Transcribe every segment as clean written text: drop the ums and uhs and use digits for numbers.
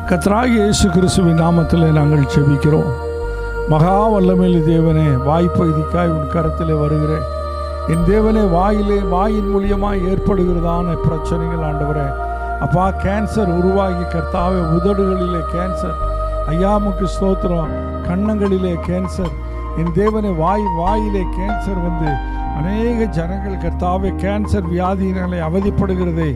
கர்த்தராகிய இயேசு கிறிஸ்துவின் நாமத்திலே நாங்கள் செபிக்கிறோம். மகா வல்லமையுள்ள தேவனே, வாய்ப்பகுதிக்காய் உன் கரத்திலே வருகிறேன். என் தேவனே, வாயின் மூலியமாக ஏற்படுகிறதான பிரச்சனைகள் ஆண்டவரே, அப்பா, கேன்சர் உருவாகி கர்த்தாவே, உதடுகளிலே கேன்சர், ஐயாமுக்கு ஸ்தோத்திரம், கன்னங்களிலே கேன்சர், என் தேவனே, வாயிலே கேன்சர் வந்து அநேக ஜனங்கள் கர்த்தாவே கேன்சர் வியாதியினாலே அவதிப்படுகிறதை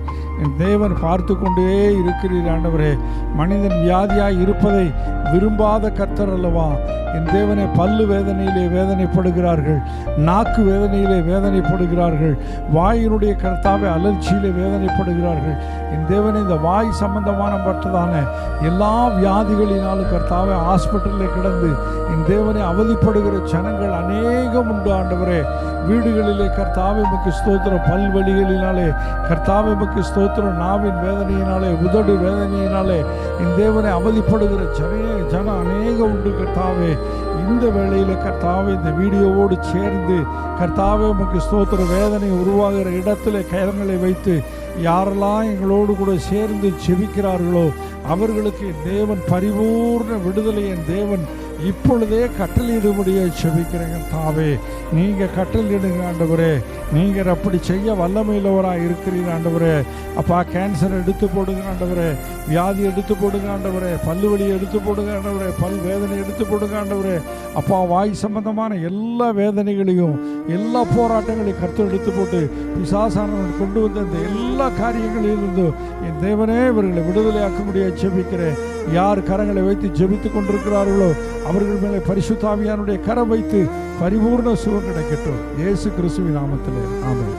என் தேவன் பார்த்து கொண்டே இருக்கிறீர் ஆண்டவரே. மனிதன் வியாதியாய் இருப்பதை விரும்பாத கர்த்தர் அல்லவா. என் தேவனே, பல்லு வேதனையிலே வேதனைப்படுகிறார்கள், நாக்கு வேதனையிலே வேதனைப்படுகிறார்கள், வாயினுடைய கர்த்தாவே அலர்ச்சியிலே வேதனைப்படுகிறார்கள். என் தேவனே, இந்த வாய் சம்பந்தமான பட்டதான எல்லா வியாதிகளினாலும் கர்த்தாவே ஹாஸ்பிட்டலில் கிடந்து என் தேவனை அவதிப்படுகிற ஜனங்கள் அநேகம் உண்டு ஆண்டவரே. வீடுகளிலே கர்த்தாவே உமக்கு ஸ்தோத்திரம், பல்வலிகளினாலே கர்த்தாவே உமக்கு ஸ்தோத்திரம், நாவின் வேதனையினாலே, உதடு வேதனையினாலே என் தேவனை அவதிப்படுகிற ஜனம் அநேகம் உண்டு கர்த்தாவே. இந்த வேளையில் கர்த்தாவே, இந்த வீடியோவோடு சேர்ந்து கர்த்தாவே உமக்கு ஸ்தோத்திர, வேதனை உருவாகிற இடத்துல கரங்களை வைத்து யாரெல்லாம் எங்களோடு கூட சேர்ந்து செபிக்கிறார்களோ அவர்களுக்கு என் தேவன் பரிபூர்ண விடுதலை என் தேவன் இப்பொழுதே கட்டளையிடும்படியே செபிக்கிறேங்க தாவே. நீங்கள் கட்டளையிடுங்க ஆண்டவரே. நீங்கள் அப்படி செய்ய வல்லமையிலவராக இருக்கிறீங்க ஆண்டவரே. அப்பா, கேன்சர் எடுத்து போடுங்க ஆண்டவரே, வியாதி எடுத்து போடுங்க ஆண்டவரே, பல்லு வலி எடுத்து போடுங்க ஆண்டவரே, பல் வேதனை எடுத்து போடுங்க ஆண்டவரே. அப்பா, வாய் சம்பந்தமான எல்லா வேதனைகளையும் எல்லா போராட்டங்களையும் கர்த்தர் எடுத்து போட்டு பிசாசானவன் கொண்டு வந்த இந்த எல்லா காரியங்களிலிருந்தும் என் தேவனே இவர்களை விடுதலையாக்க முடியாது செபிக்கிறேன். யார் கரங்களை வைத்து ஜெபித்து கொண்டிருக்கிறார்களோ அவர்கள் மேலே பரிசுத்த ஆவியானுடைய கரம் வைத்து பரிபூர்ண சுகம் கிடைக்கட்டும். இயேசு கிறிஸ்துவின் நாமத்திலே ஆமென்.